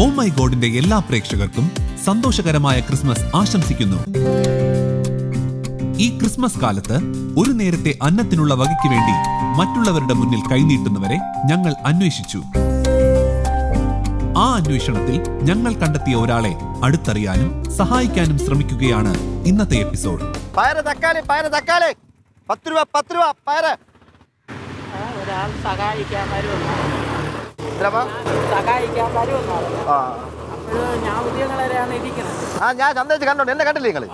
Oh my ഗോഡിന്റെ എല്ലാ പ്രേക്ഷകർക്കും സന്തോഷകരമായ ക്രിസ്മസ് ആശംസിക്കുന്നു. ഈ ക്രിസ്മസ് കാലത്ത് ഒരു നേരത്തെ അന്നത്തിനുള്ള വകയ്ക്ക് വേണ്ടി മറ്റുള്ളവരുടെ മുന്നിൽ കൈനീട്ടുന്നവരെ ഞങ്ങൾ അന്വേഷിച്ചു. ആ അന്വേഷണത്തിൽ ഞങ്ങൾ കണ്ടെത്തിയ ഒരാളെ അടുത്തറിയാനും സഹായിക്കാനും ശ്രമിക്കുകയാണ് ഇന്നത്തെ എപ്പിസോഡ്. ഒരാൾ സഹായിക്കാൻ ഞാൻ ഉദ്യോഗങ്ങളെയാണ് ഇരിക്കുന്നത്. ഞാൻ സന്ദേശം കണ്ടോ, എന്നെ കണ്ടില്ലേ നിങ്ങള്?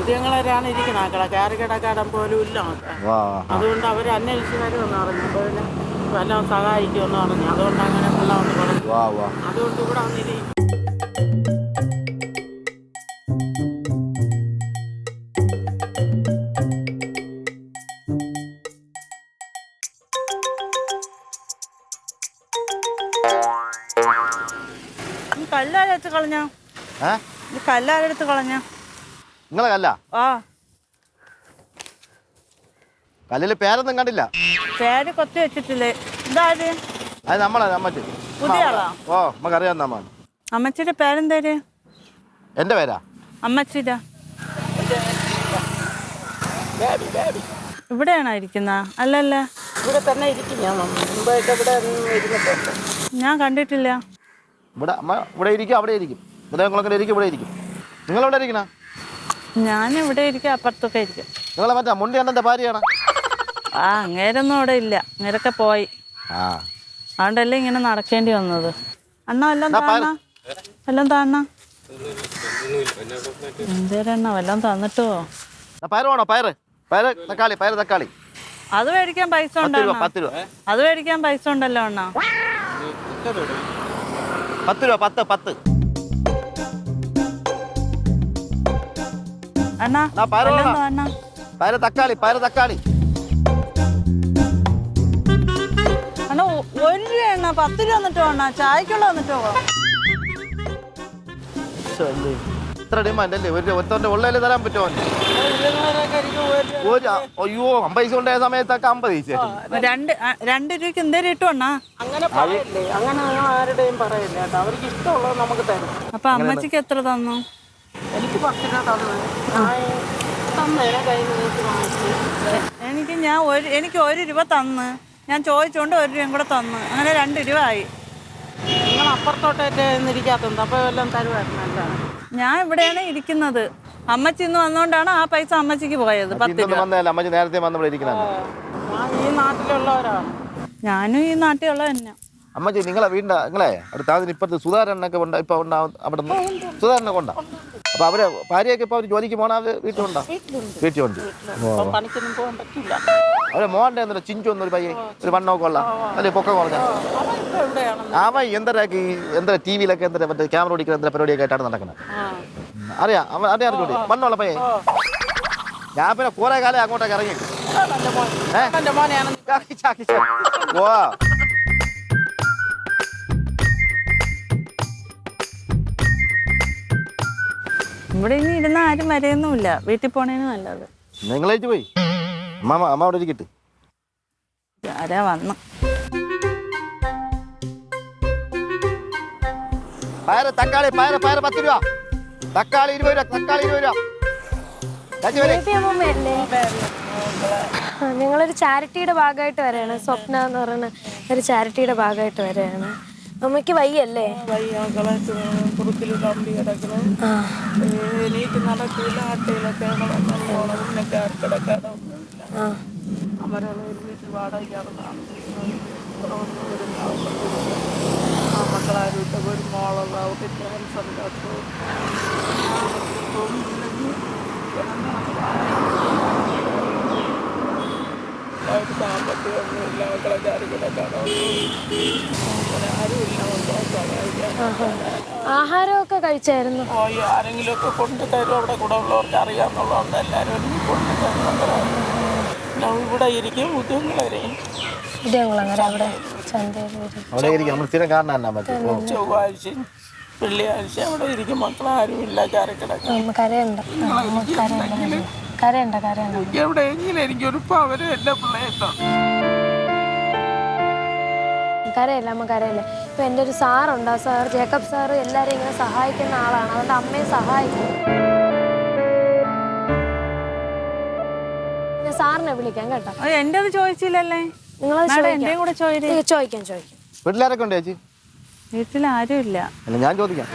ഉദ്യോഗങ്ങളെയാണ് ഇരിക്കുന്നത്. കയറി കിടക്കാടം പോലും ഇല്ല. അതുകൊണ്ട് അവർ അന്വേഷിച്ച് വരുമെന്ന് പറഞ്ഞു. അപ്പോൾ പിന്നെ വല്ലതും സഹായിക്കുമെന്ന് പറഞ്ഞു. അതുകൊണ്ട് അങ്ങനെ വെള്ളമെന്ന് പറഞ്ഞു. അതുകൊണ്ട് ഇവിടെ വന്നിരിക്കും. കല്ലാരെടുത്ത് കളഞ്ഞ കല്ലാരെടുത്ത് കളഞ്ഞ നിങ്ങളെ കല്ല? കല്ലില് പേരൊന്നും കണ്ടില്ല. പേര് കൊത്തി വെച്ചിട്ടില്ലേ? ഇതാര്? അത് നമ്മളെ അമ്മച്ചി. പുതിയ ആളാ? ഓ, നമുക്കറിയാം. അമ്മച്ചിയുടെ പേരെന്തേര്? എന്റെ പേരാ? അമ്മച്ചിയുടെ. ഇവിടെയാണോ ഇരിക്കുന്ന? അല്ലല്ല, ഇവിടെ തന്നെ ഇരിക്കും. ഞാൻ കണ്ടിട്ടില്ല. ഇവിടെ അമ്മ ഇവിടെ ഇരിക്കും, അവിടെ ഇരിക്കും. ഇവിടെ ഇരിക്കും, ഇവിടെ ഇരിക്കും. നിങ്ങളെവിടെ ഇരിക്കണ? ഞാൻ ഇവിടെ ഇരിക്കും, അപ്പുറത്തൊക്കെ ഇരിക്കും. നിങ്ങളെ മറ്റേ മുണ്ടി അണ്ണന്റെ ഭാര്യയാണ്? അങ്ങേരൊന്നും അവിടെ ഇല്ല, അങ്ങേരൊക്കെ പോയി. അതുകൊണ്ടല്ലേ ഇങ്ങനെ നടക്കേണ്ടി വന്നത്. അണ്ണ വല്ലതും താണ, വല്ലതും താണ എന്തേരെണ്ണ വല്ലതും തന്നിട്ടോ? പയറ് വേണോ? പയറ്, പയറ്, തക്കാളി, പയറ്, തക്കാളി. അത് മേടിക്കാൻ പൈസ ഉണ്ടോ? 10 രൂപ. അത് മേടിക്കാൻ പൈസ ഉണ്ടല്ലോ അണ്ണ. 10 രൂപ. 10. അണ്ണാ പയറ്, തക്കാളി, പയറ്, തക്കാളി. അണ്ണാ 1 രൂപ എണ്ണ, 10 രൂപ വന്നിട്ടോ അണ്ണാ. ചായക്കുള്ള വന്നിട്ടോ? ഇത്ര ഡിമാൻഡ് അല്ലേ? ഒരുത്തന്റെ ഉള്ളതിൽ തരാൻ പറ്റുമോ? അയ്യോ, 50 ഉണ്ടായ സമയത്തൊക്കെ 50. 2 രൂപയ്ക്ക് എന്തേലും ഇട്ടു അണ്ണാ. അങ്ങനെ പറയല്ലേ, അങ്ങനെ ആരുടെയും പറയില്ല കേട്ടോ. അവർക്ക് ഇഷ്ടമുള്ളത് നമുക്ക് തരും. അപ്പൊ അമ്മച്ചിക്ക് എത്ര തന്നു? എനിക്ക് 10 രൂപ തന്നു. എനിക്ക് 1 രൂപ തന്ന്. ഞാൻ ചോദിച്ചോണ്ട് 1 രൂപയും കൂടെ തന്നു. അങ്ങനെ 2 രൂപ ആയി. നിങ്ങൾ അപ്പുറത്തോട്ടേറ്റ് ഇരിക്കാത്തത്. അപ്പൊ എല്ലാം തരുമായിരുന്നു. ഞാൻ ഇവിടെയാണ് ഇരിക്കുന്നത്. അമ്മച്ചി ഇന്ന് വന്നോണ്ടാണ് ആ പൈസ അമ്മച്ചിക്ക് പോയത്. 10 രൂപ. അമ്മച്ചി നേരത്തെ ഈ നാട്ടിലുള്ളവരാണ്. ഞാനും ഈ നാട്ടിലുള്ള തന്നെ. അമ്മച്ചി നിങ്ങളെ വീടിന്റെ അടുത്ത് ഇപ്പുറത്ത് സുധാരണൊക്കെ ഇപ്പൊ അവിടെ സുധാരണ കൊണ്ടാ. അപ്പൊ അവര് ഭാര്യയൊക്കെ ഇപ്പൊ അവര് ജോലിക്ക് പോണ വീട്ടിലുണ്ടോ? വീട്ടിലുണ്ട്. അവരെ മോന്റെ എന്താ ചിഞ്ചൊന്നും ഒരു പയ്യെ ഒരു വണ്ണമൊക്കെ ഉള്ള അല്ലെ, പൊക്കം കുറഞ്ഞ അവൻ എന്താ ടി വിയിലൊക്കെ മറ്റേ ക്യാമറ ഓടിക്കുന്ന എന്താ പരിപാടിയൊക്കെ ആയിട്ടാണ് നടക്കുന്നത്. അറിയാം, അറിയാം. വണ്ണമുള്ള പയ്യെ. ഞാൻ പിന്നെ കുറെ കാലം അങ്ങോട്ടൊക്കെ ഇറങ്ങി. ഇവിടെ ഇനി ഇരുന്ന ആരും വരെയൊന്നുമില്ല. വീട്ടിൽ പോണേന് നല്ലത്. നിങ്ങളേറ്റ് പോയി അമ്മ അവിടെ ഇരിക്കട്ടെ. ആരാ വന്നു? പയറ്, തക്കാളി, പയറ് 10 രൂപ. തക്കാളി 20 രൂപ. തക്കാളി 20 രൂപ. ഞങ്ങളൊരു ചാരിറ്റിയുടെ ഭാഗമായിട്ട് വരെയാണ്. സ്വപ്ന എന്ന് പറയുന്ന ഒരു ചാരിറ്റിയുടെ ഭാഗമായിട്ട് വരെയാണ്. അമ്മയ്ക്ക് വയ്യല്ലേ? മക്കളാരും ഒരു മോളുള്ള സന്തോഷവും സാമ്പത്തികമൊന്നുമില്ല. മക്കളെ കാര്യങ്ങളൊക്കെ ആഹാരമൊക്കെ കഴിച്ചായിരുന്നു. ആരെങ്കിലും ഒക്കെ കൊണ്ടു തരും. അവിടെ കൂടെ ഉള്ളവർക്ക് അറിയാമെന്നുള്ളതുകൊണ്ട് എല്ലാവരും കൊണ്ടു തരും. ഇവിടെ ഇരിക്കും. ഉദ്യോഗങ്ങളങ്ങനെ അവിടെ ചൊവ്വാഴ്ചയും വെള്ളിയാഴ്ച അവിടെ ഇരിക്കും. മക്കളാരും ഇല്ല. കരയുണ്ട്. എവിടെയെങ്കിലും എനിക്കൊരു പവര് എന്റെ പിള്ളേട്ടോ. കരയല്ല, അമ്മ കരയല്ലേ. ഇപ്പം എൻ്റെ ഒരു സാറുണ്ട്, ആ സാർ ജേക്കബ് സാറ് എല്ലാവരെയും ഇങ്ങനെ സഹായിക്കുന്ന ആളാണ്. അതുകൊണ്ട് അമ്മയെ സഹായിക്കും. ഞാൻ സാറിനെ വിളിക്കാം കേട്ടോ. എൻ്റെ അത് ചോദിച്ചില്ലല്ലേ? നിങ്ങളത് എൻ്റെ കൂടെ ചോദിക്കാം. വീട്ടിലാരൊക്കെ ഉണ്ട് ചേച്ചി? വീട്ടിൽ ആരും ഇല്ല. അല്ല ഞാൻ ചോദിക്കാം.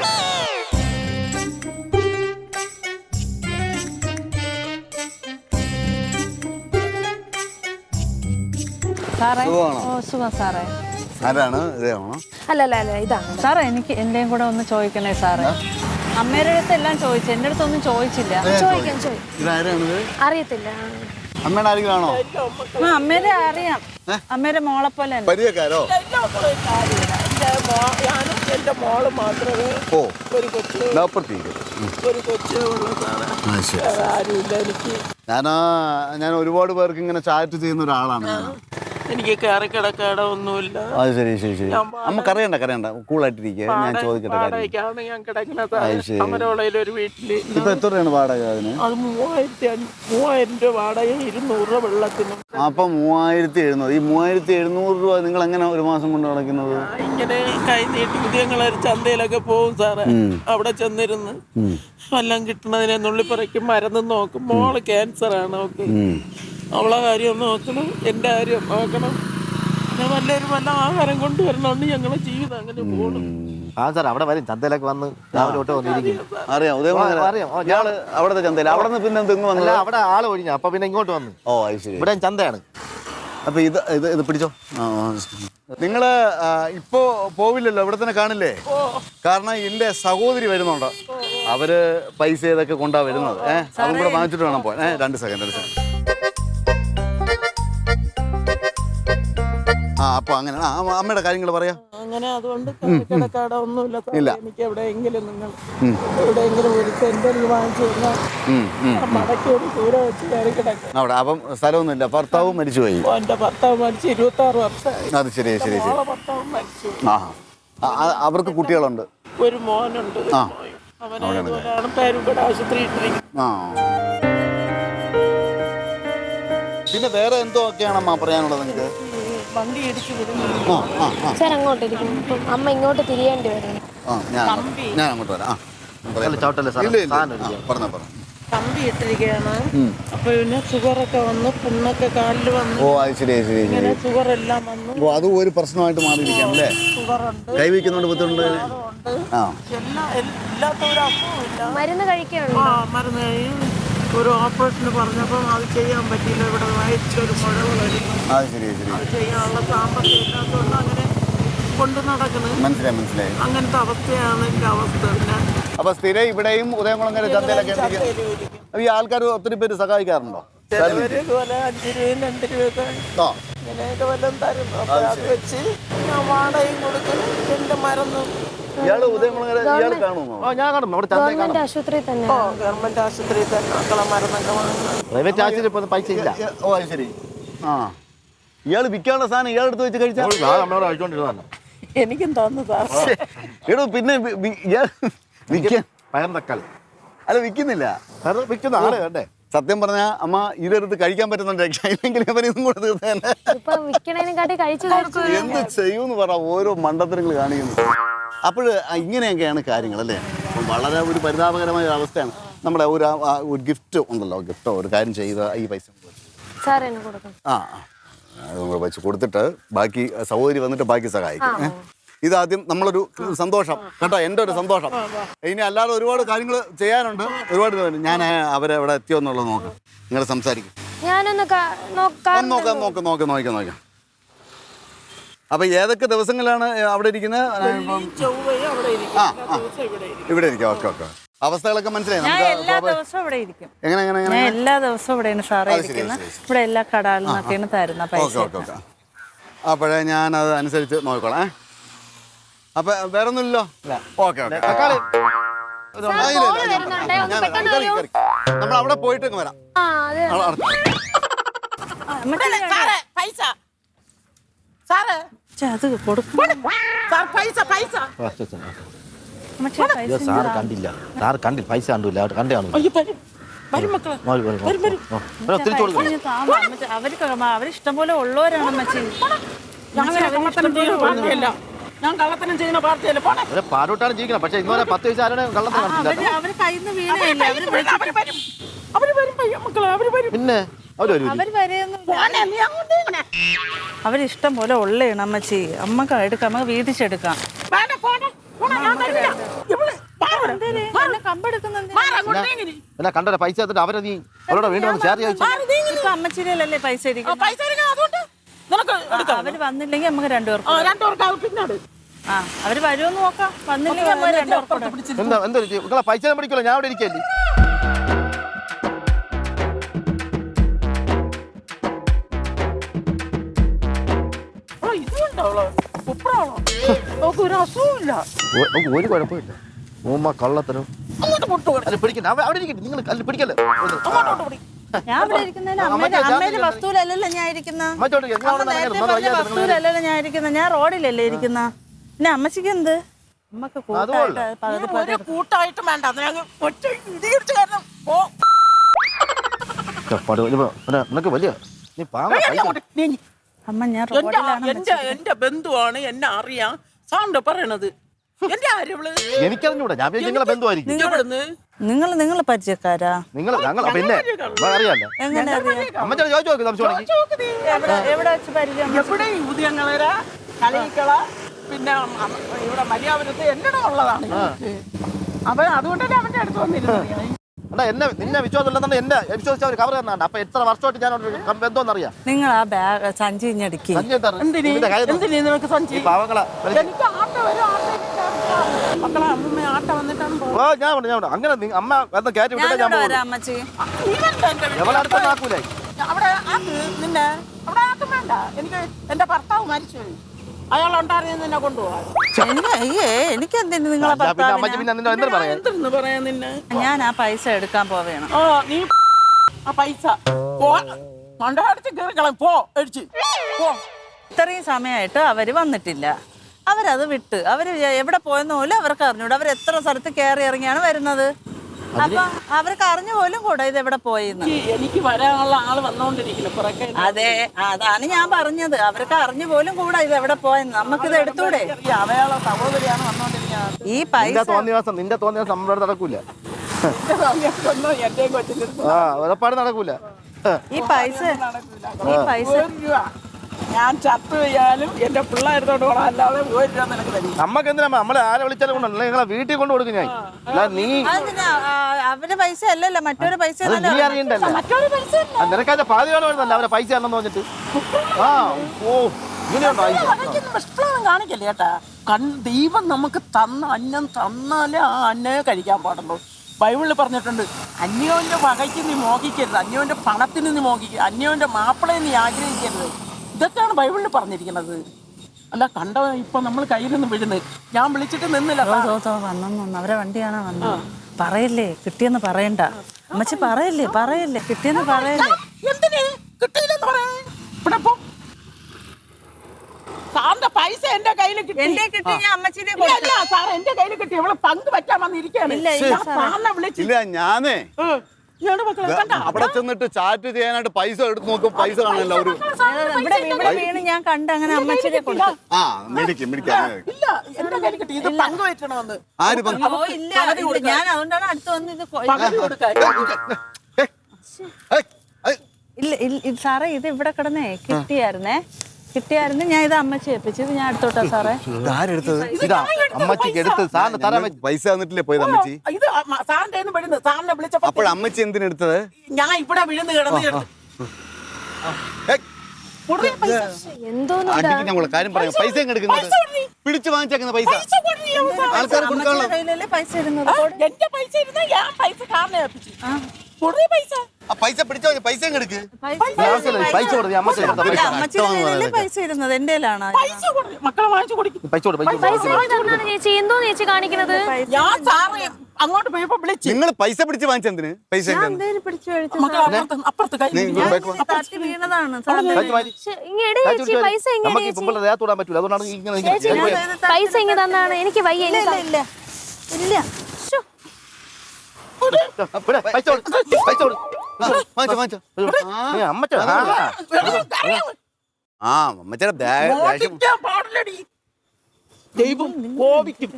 സാറേ, സുഖം സാറേ. ആരാണ്? ഇതാണോ? അല്ല ഇതാണ് സാറേ. എനിക്ക് എന്റെയും കൂടെ ഒന്ന് ചോദിക്കണേ സാറേ. അമ്മയുടെ അടുത്ത് എല്ലാം ചോദിച്ചു, എൻ്റെ അടുത്തൊന്നും ചോദിച്ചില്ല. ചോദിക്കാം. ഇതാരാണിത്? അറിയത്തില്ല. അമ്മയുടെ ആരെങ്കിലാണോ? അമ്മേരെ അറിയാം. അമ്മേരെ മോളെ പോലെ പരിചയക്കാരോ? ഞാനും എൻ്റെ മോള് മാത്രമേ ഓ ഒരു കൊച്ചു ആരുമില്ല എനിക്ക്. ഞാൻ ഒരുപാട് പേർക്ക് ഇങ്ങനെ ചാറ്റ് ചെയ്യുന്ന ഒരാളാണ്. എനിക്ക് കയറി കിടക്കാട ഒന്നുമില്ല. അത് ശരി. നമുക്കറിയണ്ട കൂളായിട്ടിരിക്കുക. ഞാൻ ചോദിക്കട്ടെ കാര്യം. വാടകയ്ക്കാണ് ഞാൻ കിടക്കുന്നത്. അമരോളയിൽ ഒരു വീട്ടില്. ഇപ്പൊ എത്ര രൂപയാണ് വാടക അതിന്? അത് 3000 രൂപ വാടക, 200 രൂപ വെള്ളത്തിനും. അപ്പൊ 3700. ഈ 3700 രൂപ നിങ്ങൾ എങ്ങനെ ഒരു മാസം കൊണ്ട് നടക്കുന്നത്? ഇങ്ങനെ കൈ നീട്ടി ഞങ്ങളൊരു ചന്തയിലൊക്കെ പോകും സാറേ. അവിടെ ചെന്നിരുന്ന് എല്ലാം കിട്ടണതിനെ നുള്ളിപ്പറയ്ക്കും, മരുന്ന് നോക്കും. മോള് ക്യാൻസറാണ്. നോക്ക്, അവളെ കാര്യം നോക്കണം, എൻ്റെ കാര്യം നോക്കണം. ഞാൻ വല്ല ആഹാരം കൊണ്ടുവരണോണ്ട് ഞങ്ങളെ ജീവിതം അങ്ങനെ പോകണം. സാർ അവിടെ വരും, ചന്തയിലൊക്കെ വന്ന് രാവിലെ തൊട്ട് വന്നിരിക്കും. അറിയാം. ഇയാള് അവിടുത്തെ ചന്തയിൽ. അവിടെ നിന്ന് പിന്നെ എന്തെങ്കിലും വന്നില്ല? അവിടെ ആള് ഒഴിഞ്ഞ, അപ്പൊ പിന്നെ ഇങ്ങോട്ട് വന്നു. ഓ അത് ശരി. ഇവിടെ ചന്തയാണ്. അപ്പൊ ഇത് പിടിച്ചോ. നിങ്ങള് ഇപ്പോ പോവില്ലല്ലോ, ഇവിടെ തന്നെ കാണില്ലേ? കാരണം എന്റെ സഹോദരി വരുന്നുണ്ട്. അവര് പൈസ ഇതൊക്കെ കൊണ്ടാ വരുന്നത്. അതും കൂടെ വാങ്ങിച്ചിട്ട് വേണം പോകാൻ. 2 സെക്കൻഡ്. അപ്പൊ അങ്ങനെ അമ്മയുടെ കാര്യങ്ങൾ പറയാം. അങ്ങനെ അതുകൊണ്ട് കിടക്കാട ഒന്നുമില്ല. എനിക്ക് എവിടെയെങ്കിലും നിങ്ങൾ എവിടെയെങ്കിലും ഒരു സെന്ററിൽ വാങ്ങിച്ചു തന്നാൽ മടക്കി ഒരു ദൂരെ വെച്ച് കയറി കിടക്കാം. അവിടെ അപ്പം സ്ഥലമൊന്നുമില്ല. ഭർത്താവ് മരിച്ചുപോയി. എന്റെ ഭർത്താവ് മരിച്ചു 26 വർഷമായി. അത് ശരി. ഭർത്താവ് മരിച്ചു. അവർക്ക് കുട്ടികളുണ്ട്. ഒരു മോനുണ്ട്. അവനതുപോലെയാണ് പേരുകട ആശുപത്രി ഇട്ടിരിക്കുന്നത്. പിന്നെ വേറെ എന്തൊക്കെയാണ് അമ്മ പറയാനുള്ളത് നിങ്ങൾക്ക്? വണ്ടി ഇടിച്ചു സാർ അങ്ങോട്ടിരിക്കും. ഇപ്പം അമ്മ ഇങ്ങോട്ട് തിരിയേണ്ടി വരും. ഞാൻ അങ്ങോട്ട് വരാം. പറഞ്ഞോ. കമ്പി ഇട്ടിരിക്കുകയാണ്. അപ്പൊ പിന്നെ ഷുഗറൊക്കെ വന്നു, പുണ്ണൊക്കെ കാലിൽ വന്നു. ഓ അത് ശരി. ഇങ്ങനെ ഷുഗർ എല്ലാം വന്നു. ഓ അത് ഒരു പ്രശ്നമായിട്ട് മാറിയിരിക്കാം അല്ലേ? ഷുഗറുണ്ട്, കൈവയ്ക്കുന്നുണ്ട്, ബുദ്ധിമുട്ടുണ്ട്. ഇല്ലാത്തൊരു അസുഖമില്ല. മരുന്ന് കഴിക്കാനുണ്ട്. മരുന്ന് കഴിഞ്ഞ് ഒരു ഓപ്പറേഷന് പറഞ്ഞപ്പോൾ അത് ചെയ്യാൻ പറ്റിയില്ല. ഇവിടെ വയറ്റിലൊരു മുഴവ് വരുന്നു. അത് ശരി. അത് ചെയ്യാനുള്ള സാമ്പത്തികം ഇല്ലാത്തതുകൊണ്ട് അങ്ങനെ കൊണ്ടു നടക്കുന്നത്. മനസ്സിലായി. അങ്ങനത്തെ അവസ്ഥയാണ് എൻ്റെ അവസ്ഥ. പിന്നെ അപ്പൊ സ്ഥിരം ഇവിടെയും ഉദയംകുളങ്ങര ചന്തയിലൊക്കെ അപ്പൊ ഈ ആൾക്കാർ ഒത്തിരി പേര് സഹായിക്കാറുണ്ടോ? ചിലവര് ഇതുപോലെ 5 രൂപയും 2 രൂപയൊക്കെ ഇങ്ങനെയൊക്കെ വല്ലതും തരുന്നു. അപ്പൊ അത് വെച്ച് ഞാൻ വാടകയും കൊടുക്കണം, എൻ്റെ മരുന്നും. ഇയാള് ഉദയംകുളങ്ങര ഇയാൾ കാണുമോ? ഞാൻ കാണും. അവിടെ ഗവൺമെന്റ് ആശുപത്രി തന്നെ. ഗവൺമെന്റ് ആശുപത്രിയിൽ തന്നെ മക്കളെ മരുന്നൊക്കെ വാങ്ങുന്നത്. പ്രൈവറ്റ് ആശുപത്രി ഇപ്പൊ പൈസ ഇല്ല. ഓ അത് ശരി. ഇയാള് വിൽക്കാനുള്ള സാധനം ഇയാളെടുത്ത് വെച്ച് കഴിച്ചാൽ നമ്മളോട് കഴിച്ചോണ്ടിരുന്നതാണ്. എനിക്കും തോന്നുന്നു എടോ പിന്നെ പയർ തക്കാളി അല്ല വിൽക്കുന്നില്ല. വിൽക്കുന്ന ആള് വേണ്ടേ? സത്യം പറഞ്ഞാൽ അമ്മ ഇതെടുത്ത് കഴിക്കാൻ പറ്റുന്നുണ്ട്. ഇല്ലെങ്കിൽ അവരിതും കൂടെ തീർത്തേനെ. എന്ത് ചെയ്യൂന്ന് പറ, ഓരോ മണ്ടത്തരങ്ങൾ കാണിക്കുന്നു. അപ്പോൾ ഇങ്ങനെയൊക്കെയാണ് കാര്യങ്ങൾ അല്ലേ? വളരെ ഒരു പരിതാപകരമായ അവസ്ഥയാണ്. നമ്മുടെ ഒരു ഗിഫ്റ്റ് ഉണ്ടല്ലോ, ഗിഫ്റ്റോ ഒരു കാര്യം ചെയ്ത ഈ പൈസ അത് വെച്ച് കൊടുത്തിട്ട് ബാക്കി സഹോദരി വന്നിട്ട് ബാക്കി സഹായിക്കും. ഇതാദ്യം നമ്മളൊരു സന്തോഷം കേട്ടോ, എൻ്റെ ഒരു സന്തോഷം. ഇനി അല്ലാതെ ഒരുപാട് കാര്യങ്ങൾ ചെയ്യാനുണ്ട്. ഒരുപാട് ഞാൻ അവരെ ഇവിടെ എത്തിയോ എന്നുള്ളത് നോക്കാം. നിങ്ങൾ സംസാരിക്കും. നോക്കാം. അപ്പൊ ഏതൊക്കെ ദിവസങ്ങളാണ് അവിടെ ഇരിക്കുന്നത്? ഇവിടെ ഇരിക്കും. ഓക്കെ. അവസ്ഥകളൊക്കെ മനസ്സിലായി. എല്ലാ ദിവസവും ഇവിടെ ഇരിക്കും. എങ്ങനെ എല്ലാ ദിവസവും ഇവിടെയാണ് സാറേ ഇരിക്കുന്നത്. ഇവിടെ എല്ലാ കടകളിൽ നിന്നൊക്കെയാണ് തരുന്ന പൈസ. ഓക്കെ. അപ്പോഴേ ഞാൻ അത് അനുസരിച്ച് നോക്കിക്കോളാം. അപ്പൊ വേറെ ഒന്നുമില്ലല്ലോ? ഓക്കെ. നമ്മൾ അവിടെ പോയിട്ട് വരാം. അത് കൊടുക്കും. സാറ് കണ്ടില്ല. സാറ് കണ്ടില്ല, പൈസ കണ്ടില്ല. കണ്ടു കാണും. അവരിഷ്ടം പോലെ ഉള്ളവരാണ് അമ്മച്ചി. ഞാൻ കള്ളത്തനം ചെയ്യുന്ന പാർട്ടിയല്ലേ പോണേ. ഒരു പാലോട്ടാണ് ജീവിക്കണം, പക്ഷെ ഇന്നുവരെ 10 പൈസ ആരുടെ കള്ളത്തിന് നടത്തില്ല. അവര് കയ്യിൽ നിന്ന് വീണല്ലേ അവര് അവര് വരും പയ്യ മക്കളെ, അവര് വരും. പിന്നെ അവര് വരും. അവര് വരെയൊന്നും പോണേ, നീ അങ്ങോട്ട് ഇങ്ങനെ. അവരിഷ്ടം പോലെ ഉള്ളതാണ് അമ്മച്ചി. അമ്മക്ക് എടുക്കാം, നമുക്ക് വീതിച്ചെടുക്കാം. വേണ്ട, പോണേ, പോണേ, ഞാൻ തരില്ല. ഇവള് മാറ്. എന്നെ കമ്പെടുക്കുന്നുണ്ട്. മാറ് അങ്ങോട്ട് നീങ്ങി. പിന്നെ കണ്ടോ പൈസ എടുത്തിട്ട് അവരെ നീ അവരോട് വീണ്ടും വന്ന് ഷെയർ ചോദിച്ചു. ഇപ്പൊ അമ്മച്ചിരിയല്ലേ പൈസ ഇരിക്കുന്നത്. പൈസ എടുക്കാൻ അതുകൊണ്ട് നിനക്ക് എടുക്കാം. അവര് വന്നില്ലെങ്കിൽ നമുക്ക് രണ്ടുപേർക്കും. 2 പേർക്ക് പിന്നാട്. അവര് വരുമെന്ന് നോക്കാം. വന്നില്ലെങ്കിൽ നമുക്ക് രണ്ടുപേർക്കും പിടിച്ചിട്ട് എന്താ നിങ്ങളെ പൈസ പിടിക്കല്ലോ, ഞാൻ അവിടെ ഇരിക്കല്ലേ. ഇതുണ്ടാവളോ ഉപ്പറാണോ? നമുക്ക് ഒരു അസുഖമില്ല. ഒരു കുഴപ്പമില്ല. ഓമ്മ കള്ളത്തരം അങ്ങോട്ട് പൊട്ടുകൊടുക്കും. അല്ല പിടിക്കണ്ട, അവിടെ ഇരിക്കട്ടെ. നിങ്ങൾ അല്ല പിടിക്കല്ലേ. അങ്ങോട്ട് പിടി. ഞാൻ ഇവിടെ ഇരിക്കുന്നതിന് അമ്മേന്റെ വസ്തുവിലല്ലല്ലോ ഞാൻ ഇരിക്കുന്ന. അമ്മച്ചോട്ട് നിങ്ങൾ അവിടെ നേരത്തെ പറഞ്ഞ വസ്തുവിലല്ലല്ലോ ഞാൻ ഇരിക്കുന്ന. ഞാൻ റോഡിലല്ലേ ഇരിക്കുന്ന. പിന്നെ അമ്മച്ചിക്ക് എന്ത്? അമ്മക്ക് ഒരു കൂട്ടായിട്ടും വേണ്ട. അതിനങ്ങ് ഒറ്റ ഇടി ഇടിച്ച് കാരണം പോ. നിനക്ക് വലിയ നീ പാവം അങ്ങോട്ട് നീങ്ങി. അമ്മ ഞാൻ റോഡിലാണ്. എന്റെ ബന്ധുവാണ്, എന്നെ അറിയാം. സാറിന്റെ പറയണത് എന്റെ ആര്യവള് എനിക്കറിഞ്ഞൂടാ. ഞാൻ നിങ്ങളെ ബന്ധുവായിരിക്കും. ഇവിടുന്ന് നിങ്ങൾ പരിചയക്കാരാ? നിങ്ങൾ പിന്നെ അറിയാലോ. എങ്ങനെ അറിയാം? അമ്മച്ചോട് ചോദിച്ചു നോക്ക് സംശയമാണെങ്കിൽ. എവിടെ വെച്ച് പരിചയം? എവിടെ ഉദയങ്ങളര കളിക്കള പിന്നെ ഇവിടെ മര്യാദത്ത് എല്ലാം ഉള്ളതാണ്. അവൻ അതുകൊണ്ടല്ലേ അവന്റെ അടുത്ത് വന്നിരുന്നത്. അല്ല നിന്നെ വിശ്വാസം ഇല്ലെന്നുണ്ട് എന്നെ വിശ്വസിച്ച ഒരു കവർ തന്നാണ്ട്. അപ്പൊ എത്ര വർഷമായിട്ട് ഞാൻ ബന്ധമെന്നറിയാം. നിങ്ങൾ ആ ബാഗ് സഞ്ചി ഇഞ്ഞടിക്ക്. നിനക്ക് സഞ്ചി പാവങ്ങളെ എനിക്ക് ആട്ട വരും. മക്കളെ അമ്മ ആട്ട വന്നിട്ടാണ് ഞാൻ അങ്ങനെ അമ്മ വന്ന് കയറ്റി വിട്ടിട്ട് ഞാൻ വരാം അമ്മച്ചി. എവിടെ ആക്കൂലേ. അവിടെ ആക്ക് നിന്നെ അവിടെ ആക്കും വേണ്ട. എനിക്ക് എന്റെ ഭർത്താവ് മരിച്ചു, അയാൾ ഉണ്ടായിരുന്നു നിന്നെ കൊണ്ടുപോകാൻ. എനിക്ക് എന്തിനു നിങ്ങളെ എന്തെന്ന് പറയാ നിന്നെ. ഞാൻ ആ പൈസ എടുക്കാൻ പോവേണം. നീ ആ പൈസ മണ്ടടിച്ച് കയറിക്കളയും. പോ അടിച്ച് പോ. ഇത്രയും സമയമായിട്ട് അവര് വന്നിട്ടില്ല. അവരത് വിട്ട് അവര് എവിടെ പോയെന്ന് പോലും അവർക്ക് അറിഞ്ഞൂടാ. അവർ എത്ര സ്ഥലത്ത് കയറി ഇറങ്ങിയാണ് വരുന്നത്. അപ്പൊ അവർക്ക് അറിഞ്ഞു പോലും കൂടെ ഇത് എവിടെ പോയിന്ന്. എനിക്ക് വരാനുള്ള ആള് വന്നോണ്ടിരിക്കുന്നു പുറകെ. അതെ, അതാണ് ഞാൻ പറഞ്ഞത്. അവർക്ക് അറിഞ്ഞു പോലും കൂടെ ഇത് എവിടെ പോയെന്ന്. നമുക്കിത് എടുത്തൂടെ? അവയാളെ സഹോദരിയാണ് വന്നോണ്ടിരിക്കുന്നത്. ഈ പൈസ നിന്റെ തോന്നിയ നമ്മുടെ നടക്കൂല. എന്റെ കൊച്ചിന്റെ ഉറപ്പാട് നടക്കൂല. ഈ പൈസ ഞാൻ ചത്തു ചെയ്യാലും എന്റെ പിള്ളേരുത്തോട്ട് പോകണം, അല്ലാതെ 1 രൂപ നിനക്ക് തരും. നമ്മക്ക് എന്തിനാ നമ്മളെ ആരെ വിളിച്ചാലും കൊണ്ടല്ല നിങ്ങളെ വീട്ടിൽ കൊണ്ട് കൊടുക്കും ഞാൻ. നീ അവരുടെ പൈസ അല്ലല്ലോ, മറ്റൊരു പൈസ നീ അറിയണ്ടല്ലേ. മറ്റൊരു പൈസ നിനക്കതിന്റെ പാതിയോടെ വരുന്നല്ല അവരെ പൈസ ആണെന്ന് പറഞ്ഞിട്ട്. നിഷ്പ്ലാനം കാണിക്കല്ലേ ചേട്ടാ. ദൈവം നമുക്ക് തന്ന അന്നം തന്നാലേ ആ അന്നയെ കഴിക്കാൻ പാടുള്ളൂ. ബൈബിളിൽ പറഞ്ഞിട്ടുണ്ട്, അന്യോന്റെ വകയ്ക്ക് നീ മോഹിക്കരുത്, അന്യോന്റെ പണത്തിന് നീ മോഹിക്കരുത്, അന്യോന്റെ മാപ്പിളയെ നീ ആഗ്രഹിക്കരുത്. ഇതൊക്കെയാണ് ബൈബിളിൽ പറഞ്ഞിരിക്കുന്നത്. അല്ല കണ്ട ഇപ്പൊ നമ്മൾ കയ്യിൽ നിന്ന് വീഴുന്നത്. ഞാൻ വിളിച്ചിട്ട് നിന്നില്ല. വന്നു അവരെ വണ്ടിയാണോ വന്നത്? പറയല്ലേ കിട്ടിയെന്ന് പറയണ്ട അമ്മച്ചി. പറയല്ലേ കിട്ടിയെന്ന് പറയല്ലേ. എന്തിന് കിട്ടിയില്ലെന്ന് പറയാ. ഇവിടെ പോ. സാറിന്റെ പൈസ എന്റെ കയ്യിൽ കിട്ടി. എന്റെ കിട്ടി, ഞാൻ അമ്മച്ചിനെ സാർ എന്റെ കയ്യിൽ കിട്ടി. ഇവിടെ പങ്ക് വെക്കാൻ വന്നിരിക്കുകയാണ്. സാറിനെ വിളിച്ചില്ല. ഞാനേ അവിടെ ചെന്നിട്ട് ചാറ്റ് ചെയ്യാനായിട്ട് പൈസ എടുത്ത് നോക്കും. പൈസ കാണില്ല. ഒരു ഇവിടെ വീണ് ഞാൻ കണ്ട് അങ്ങനെ അമ്മച്ചിനെ കൊടുത്തു. ഇല്ല എന്റെ കയ്യിൽ കിട്ടി. ഇത് പങ്ക് വെക്കണമെന്ന്. ആര് ഇല്ല ഞാൻ അതുകൊണ്ടാണ് അടുത്ത് വന്ന് ഇത് പകുതി കൊടുക്കാൻ. ഇല്ല സാറേ, ഇത് ഇവിടെ കിടന്നേ കിട്ടിയായിരുന്നു. ഞാൻ ഇത് അമ്മച്ചി ഏൽപ്പിച്ചു. ഇത് ഞാൻ എടുത്തോട്ടാ സാറേ. അമ്മച്ചിക്ക് എടുത്ത് സാറിന് തരാൻ പൈസ തന്നിട്ടില്ലേ പോയത് അമ്മച്ചി? ഇത് സാറിന്റെ വിഴുന്ന്. സാറിനെ വിളിച്ചപ്പോ അപ്പോൾ അമ്മച്ചി എന്തിനെടുത്തത്? ഞാൻ ഇവിടെ വിഴുന്ന് കിടന്ന് ഞങ്ങൾ കാര്യം പറയാം. പൈസ എടുക്കുന്നത് പിടിച്ചു വാങ്ങിച്ചേക്കുന്ന പൈസ ആൾക്കാർ കൊടുക്കാനുള്ള കയ്യിലല്ലേ പൈസ ഇരുന്നത്? എന്റെ പൈസ ഇരുന്ന ഞാൻ പൈസ സാറിനെ ഏൽപ്പിച്ചു. പൈസ പൈസ പിടിച്ചോ. പൈസ എടുക്ക്. പൈസ കൊടുത്ത് അമ്മച്ചിയുടെ കയ്യിലല്ലേ പൈസ ഇരുന്നത്? എന്റെ മക്കളെ വാങ്ങിച്ചു കൊടുക്കും. ചേച്ചി എന്തോ ചേച്ചി കാണിക്കുന്നത്? ഞാൻ സാറ് അങ്ങോട്ട് പോയപ്പോ വിളിച്ചു. നിങ്ങൾ പൈസ പിടിച്ച് വാങ്ങിച്ചെന്തിന്? പൈസ അപ്പുറത്ത് തട്ടി വീണതാണ്. പൈസ തൊടാൻ പറ്റൂല. അതുകൊണ്ടാണ് ഇങ്ങനെ പൈസ ഇങ്ങനെ തന്നാണ് എനിക്ക് വയ്യ. ഇല്ല പൈസ ആ അമ്മച്ചേടെ ബാഗ് പാടില്ലടി. ദൈവം കോപിക്കും.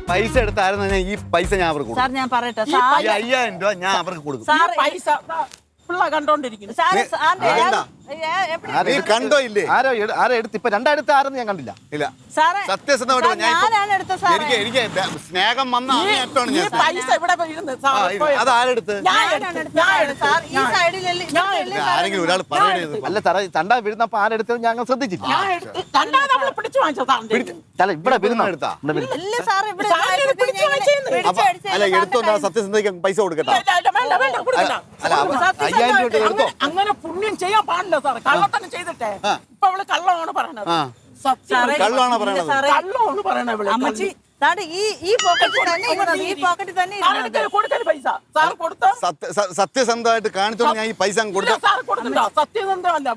പൈസ എടുത്തായിരുന്നു ഈ പൈസ ഞാൻ അവർക്ക് കൊടുക്കും. സാർ ഞാൻ പറയട്ടെ ഈ 5000 രൂപ ഞാൻ അവർക്ക് കൊടുക്കും. സാർ പൈസ പിള്ള കണ്ടോണ്ടിരിക്കുന്നു. സാറ് സാറിന്റെ എന്താ? നീ കണ്ടോ ഇല്ലേ? ആരോ എടുത്ത് ഇപ്പൊ രണ്ടായിരത്തി ആരെന്ന് ഞാൻ കണ്ടില്ല. ഇല്ല സാറേ സത്യസന്ധമായിട്ട് ഞാൻ ഇപ്പൊ- ഞാനാണ് എടുത്തത് സാറേ. എനിക്ക് സ്നേഹം വന്ന അങ്ങേയറ്റമാണ് ഈ ഞാൻ. പൈസ ഇവിടെ ഇരുന്ന് ആ, അത് ആരെടുത്ത്? ഞാനാണ് എടുത്തത് സാർ. ഈ സൈഡിലല്ലേ ആരെങ്കിലും ഒരാൾ പറയണത്. അല്ല സാറേ തണ്ടാ വീഴുന്നപ്പോ ആരെടുത്തത് ഞങ്ങൾ ശ്രദ്ധിച്ചില്ല. പിടിച്ചു വാങ്ങിച്ചതാണ്. അല്ല ഇവിടെ വീഴുന്ന എടുത്താ? ഇല്ല സാർ ഇവിടെ അപ്പൊ അല്ല എടുത്തോണ്ട് സത്യസന്ധതയ്ക്ക് പൈസ കൊടുക്കട്ടെ. അല്ല 5000 രൂപ എടുത്തോ. അങ്ങനെ പുണ്യം ചെയ്യാൻ പാടില്ല സാർ. കള്ളത്തനം ചെയ്തിട്ടേ ഇപ്പൊ അവള് കള്ളമാണ് പറയണത്. ആ സത്യം കള്ളമാണോ പറയണത്? കള്ളമാണ് പറയണ ഇവിടെ. അമ്മച്ചി സാറ് ഈ പോക്കറ്റിൽ തന്നെ ഇരുന്നത്. ഈ പോക്കറ്റിൽ തന്നെ ഇരുന്നത്. കൊടുക്കല് പൈസ സാർ കൊടുത്ത സത്യസന്ധമായിട്ട് കാണിച്ചോണ്ട് ഞാൻ ഈ പൈസ അങ്ങ് കൊടുത്ത. സാർ കൊടുത്തില്ല. സത്യസന്ധമല്ല.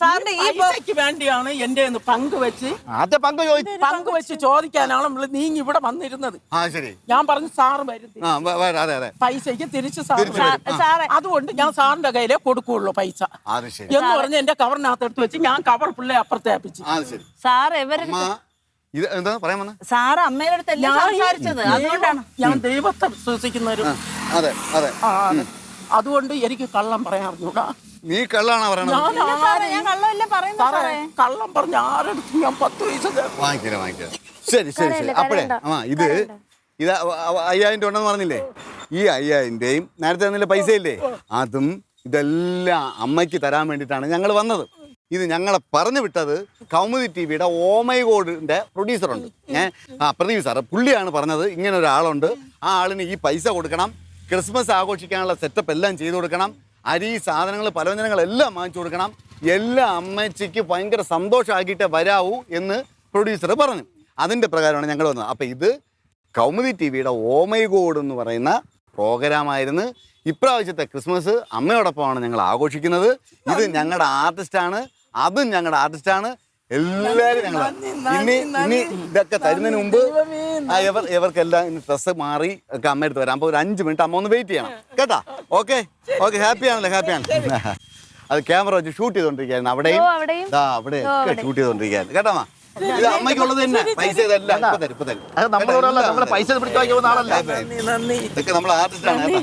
സാറിന്റെ ഈ പൈസക്ക് വേണ്ടിയാണ് എന്റെ പങ്കുവെച്ച് ആദ്യ പങ്കുവെച്ച് ചോദിക്കാനാണ് നമ്മള് നീങ്ങി ഇവിടെ വന്നിരുന്നത്. ആ ശരി. ഞാൻ പറഞ്ഞു സാറ് വരുത്തി അതെ അതെ പൈസക്ക് തിരിച്ച് സാർ തിരിച്ച് വരും. സാറേ അതുകൊണ്ട് ഞാൻ സാറിന്റെ കയ്യിലേ കൊടുക്കുള്ളൂ പൈസ അത് ശരി. എന്ന് പറഞ്ഞ് എന്റെ കവറിനകത്ത് എടുത്ത് വെച്ച് ഞാൻ കവർ പിള്ളേ അപ്പുറത്തെ അപ്പിച്ചു. അത് ശരി. സാർ ഇവര് അമ്മ ഇത് എന്താ പറയാൻ വന്ന? സാറ് അമ്മയുടെ അടുത്ത് എല്ലാം സംസാരിച്ചത് അതുകൊണ്ടാണ്. ഞാൻ ദൈവത്തെ വിശ്വസിക്കുന്ന ഒരു അതെ അതെ അതുകൊണ്ട് എനിക്ക് കള്ളം പറയാൻ അറിഞ്ഞൂടാ. നീ കള്ളാണോ പറയണത്? ഇല്ല സാറേ ഞാൻ കള്ളമല്ല പറയുന്നത് സാറേ സാറേ. കള്ളം പറഞ്ഞ ആരെടുത്ത് ഞാൻ 10 പൈസ തരും. വാങ്ങിക്കാം. ശരി ശരി ശരി. അപ്പഴേ ഇത് 5000 രൂപ ഉണ്ടെന്ന് പറഞ്ഞില്ലേ? ഈ 5000ന്റെയും നേരത്തെ തന്നില്ല പൈസ ഇല്ലേ, അതും ഇതെല്ലാം അമ്മയ്ക്ക് തരാൻ വേണ്ടിയിട്ടാണ് ഞങ്ങൾ വന്നത്. ഇത് ഞങ്ങളെ പറഞ്ഞു വിട്ടത് കൗമുദി ടിവിയുടെ ഓമൈ ഗോഡിന്റെ പ്രൊഡ്യൂസറുണ്ട്, പ്രദീപ് സാറ്. പുള്ളിയാണ് പറഞ്ഞത് ഇങ്ങനെ ഒരാളുണ്ട്, ആ ആളിന് ഈ പൈസ കൊടുക്കണം, ക്രിസ്മസ് ആഘോഷിക്കാനുള്ള സെറ്റപ്പ് എല്ലാം ചെയ്തു കൊടുക്കണം, അരി സാധനങ്ങൾ പലവ്യഞ്ജനങ്ങളെല്ലാം വാങ്ങിച്ചു കൊടുക്കണം, എല്ലാം അമ്മച്ചിക്ക് ഭയങ്കര സന്തോഷമാക്കിയിട്ടേ വരാവൂ എന്ന് പ്രൊഡ്യൂസർ പറഞ്ഞു. അതിൻ്റെ പ്രകാരമാണ് ഞങ്ങൾ വന്നത്. അപ്പം ഇത് കൗമുദി ടിവിയുടെ ഓമൈ ഗോഡ് എന്ന് പറയുന്ന പ്രോഗ്രാമായിരുന്നു. ഇപ്രാവശ്യത്തെ ക്രിസ്മസ് അമ്മയോടൊപ്പമാണ് ഞങ്ങൾ ആഘോഷിക്കുന്നത്. ഇത് ഞങ്ങളുടെ ആർട്ടിസ്റ്റാണ്, അതും ഞങ്ങളുടെ ആർട്ടിസ്റ്റാണ്. എല്ലാവരും ഞങ്ങൾ ഇനി ഇതൊക്കെ തരുന്നതിന് മുമ്പ് ഇവർക്കെല്ലാം ഇനി ഡ്രസ്സ് മാറി ഒക്കെ അമ്മ എടുത്ത് വരാം. അപ്പോൾ ഒരു 5 മിനിറ്റ് അമ്മ ഒന്ന് വെയിറ്റ് ചെയ്യണം കേട്ടാ. ഓക്കെ ഓക്കെ, ഹാപ്പിയാണല്ലോ, ഹാപ്പിയാണ്. അത് ക്യാമറ വെച്ച് ഷൂട്ട് ചെയ്തോണ്ടിരിക്കുകയായിരുന്നു. അവിടെയും അവിടെയൊക്കെ ഷൂട്ട് ചെയ്തോണ്ടിരിക്കുകയായിരുന്നു കേട്ടാ. ഇത് അമ്മയ്ക്കുള്ളത് തന്നെ, പൈസ ഇതെല്ലാം ഇപ്പൊ തരും. അത് നമ്മളോടല്ല, നമ്മളെ പൈസ പിടിച്ചു വാങ്ങിയ പോകുന്ന ആളല്ല. നന്ദി. ഇതൊക്കെ നമ്മൾ ആർട്ടിസ്റ്റാണ് കേട്ടോ.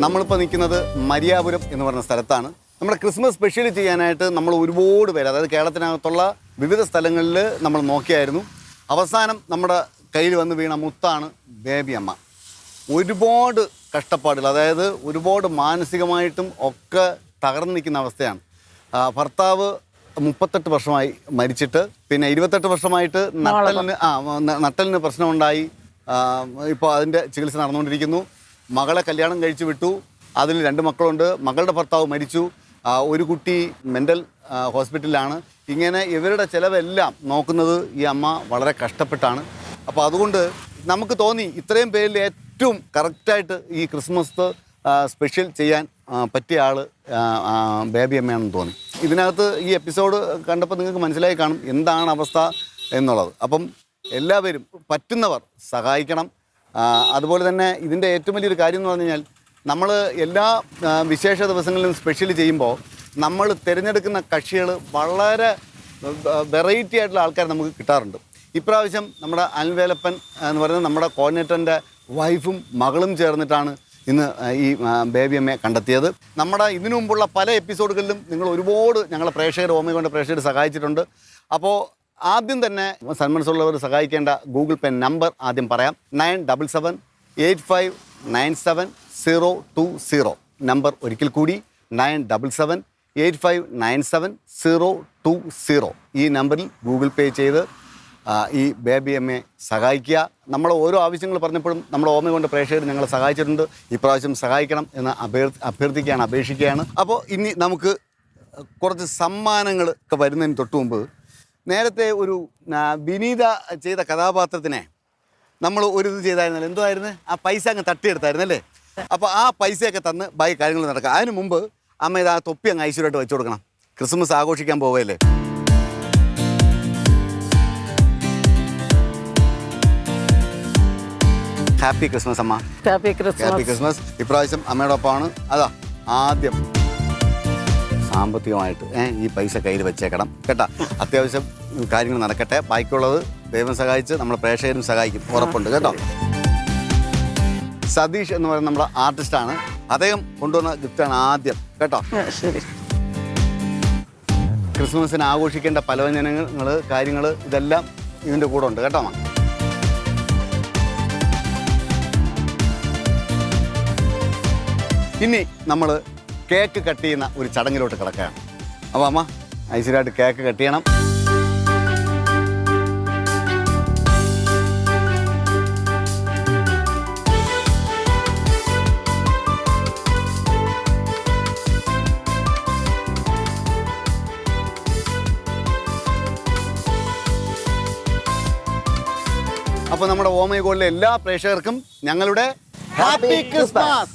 നമ്മളിപ്പോൾ നിൽക്കുന്നത് മരിയാപുരം എന്ന് പറഞ്ഞ സ്ഥലത്താണ്. നമ്മുടെ ക്രിസ്മസ് സ്പെഷ്യൽ ചെയ്യാനായിട്ട് നമ്മൾ ഒരുപാട് പേര്, അതായത് കേരളത്തിനകത്തുള്ള വിവിധ സ്ഥലങ്ങളിൽ നമ്മൾ നോക്കിയായിരുന്നു. അവസാനം നമ്മുടെ കയ്യിൽ വന്ന് വീണ മുത്താണ് ബേബി അമ്മ. ഒരുപാട് കഷ്ടപ്പാടുകൾ, അതായത് ഒരുപാട് മാനസികമായിട്ടും ഒക്കെ തകർന്നു നിൽക്കുന്ന അവസ്ഥയാണ്. ഭർത്താവ് 38 വർഷമായി മരിച്ചിട്ട്, പിന്നെ 28 വർഷമായിട്ട് നട്ടലിന് പ്രശ്നമുണ്ടായി. ഇപ്പോൾ അതിൻ്റെ ചികിത്സ നടന്നുകൊണ്ടിരിക്കുന്നു. മകളെ കല്യാണം കഴിച്ചു വിട്ടു, അതിൽ 2 മക്കളുണ്ട്. മകളുടെ ഭർത്താവ് മരിച്ചു, ഒരു കുട്ടി മെൻ്റൽ ഹോസ്പിറ്റലിലാണ്. ഇങ്ങനെ ഇവരുടെ ചിലവെല്ലാം നോക്കുന്നത് ഈ അമ്മ വളരെ കഷ്ടപ്പെട്ടാണ്. അപ്പോൾ അതുകൊണ്ട് നമുക്ക് തോന്നി ഇത്രയും പേരിൽ ഏറ്റവും കറക്റ്റായിട്ട് ഈ ക്രിസ്മസ് സ്പെഷ്യൽ ചെയ്യാൻ പറ്റിയ ആൾ ബേബി അമ്മയാണെന്ന് തോന്നി. ഇതിനകത്ത് ഈ എപ്പിസോഡ് കണ്ടപ്പോൾ നിങ്ങൾക്ക് മനസ്സിലായി കാണും എന്താണ് അവസ്ഥ എന്നുള്ളത്. അപ്പം എല്ലാവരും പറ്റുന്നവർ സഹായിക്കണം. അതുപോലെ തന്നെ ഇതിൻ്റെ ഏറ്റവും വലിയൊരു കാര്യം എന്ന് പറഞ്ഞു കഴിഞ്ഞാൽ, നമ്മൾ എല്ലാ വിശേഷ ദിവസങ്ങളിലും സ്പെഷ്യൽ ചെയ്യുമ്പോൾ നമ്മൾ തിരഞ്ഞെടുക്കുന്ന കക്ഷികൾ വളരെ വെറൈറ്റി ആയിട്ടുള്ള ആൾക്കാർ നമുക്ക് കിട്ടാറുണ്ട്. ഇപ്രാവശ്യം നമ്മുടെ അനിൽവേലപ്പൻ എന്ന് പറയുന്നത് നമ്മുടെ കോർഡിനേറ്ററിൻ്റെ വൈഫും മകളും ചേർന്നിട്ടാണ് ഇന്ന് ഈ ബേബി അമ്മയെ കണ്ടെത്തിയത്. നമ്മുടെ ഇതിനു മുമ്പുള്ള പല എപ്പിസോഡുകളിലും നിങ്ങൾ ഒരുപാട് ഞങ്ങളെ പ്രേക്ഷകർ, ഓമൈഗോഡിൻ്റെ പ്രേക്ഷകർ സഹായിച്ചിട്ടുണ്ട്. അപ്പോൾ ആദ്യം തന്നെ സന്മനസ്സുള്ളവർ സഹായിക്കേണ്ട ഗൂഗിൾ പേ നമ്പർ ആദ്യം പറയാം. 9778597020. നമ്പർ ഒരിക്കൽ കൂടി 9778597020. ഈ നമ്പറിൽ ഗൂഗിൾ പേ ചെയ്ത് ഈ ബേബി അമ്മയെ സഹായിക്കുക. നമ്മൾ ഓരോ ആവശ്യങ്ങൾ പറഞ്ഞപ്പോഴും നമ്മുടെ ഓമൈഗോഡിൻ്റെ പ്രേക്ഷകർ ഞങ്ങളെ സഹായിച്ചിട്ടുണ്ട്. ഇപ്രാവശ്യം സഹായിക്കണം എന്ന് അഭ്യർത്ഥിക്കുകയാണ്, അപേക്ഷിക്കുകയാണ്. അപ്പോൾ ഇനി നമുക്ക് കുറച്ച് സമ്മാനങ്ങൾ ഒക്കെ വരുന്നതിന് തൊട്ട് മുമ്പ്, നേരത്തെ ഒരു വിനീത ചെയ്ത കഥാപാത്രത്തിനെ നമ്മൾ ഒരു ഇത് ചെയ്തായിരുന്നല്ലോ, എന്തായിരുന്നു ആ പൈസ അങ്ങ് തട്ടിയെടുത്തായിരുന്നല്ലേ. അപ്പോൾ ആ പൈസയൊക്കെ തന്ന് ബാക്കി കാര്യങ്ങൾ നടക്കുക. അതിന് മുമ്പ് അമ്മ ഇത് ആ തൊപ്പി അങ്ങ് ഐശ്വര്യമായിട്ട് വെച്ചു കൊടുക്കണം. ക്രിസ്മസ് ആഘോഷിക്കാൻ പോവുകയല്ലേ. ഹാപ്പി ക്രിസ്മസ് അമ്മ. Happy happy Christmas. ക്രിസ്മസ്. ഇപ്രാവശ്യം അമ്മയോടൊപ്പമാണ്. അതാ ആദ്യം സാമ്പത്തികമായിട്ട് ഈ പൈസ കയ്യിൽ വെച്ചേക്കണം കേട്ടാ. അത്യാവശ്യം കാര്യങ്ങൾ നടക്കട്ടെ. ബാക്കിയുള്ളത് ദൈവം സഹായിച്ച് നമ്മളെ പ്രേക്ഷകരും സഹായിക്കും, ഉറപ്പുണ്ട് കേട്ടോ. സതീഷ് എന്ന് പറയുന്ന നമ്മുടെ ആർട്ടിസ്റ്റാണ്. അദ്ദേഹം കൊണ്ടുവന്ന ഗിഫ്റ്റാണ് ആദ്യം കേട്ടോ. ശരി. ക്രിസ്മസിന് ആഘോഷിക്കേണ്ട പലവ്യഞ്ജനങ്ങൾ, കാര്യങ്ങൾ ഇതെല്ലാം ഇതിൻ്റെ കൂടെ ഉണ്ട് കേട്ടോ. ഇനി നമ്മൾ കേക്ക് കട്ട് ചെയ്യുന്ന ഒരു ചടങ്ങിലോട്ട് കിടക്കുകയാണ്. അപ്പോൾ അമ്മ ഐശ്വര്യമായിട്ട് കേക്ക് കട്ട് ചെയ്യണം. അപ്പോൾ നമ്മുടെ ഓ മൈ ഗോഡിലെ എല്ലാ പ്രേക്ഷകർക്കും ഞങ്ങളുടെ ഹാപ്പി ക്രിസ്മസ്.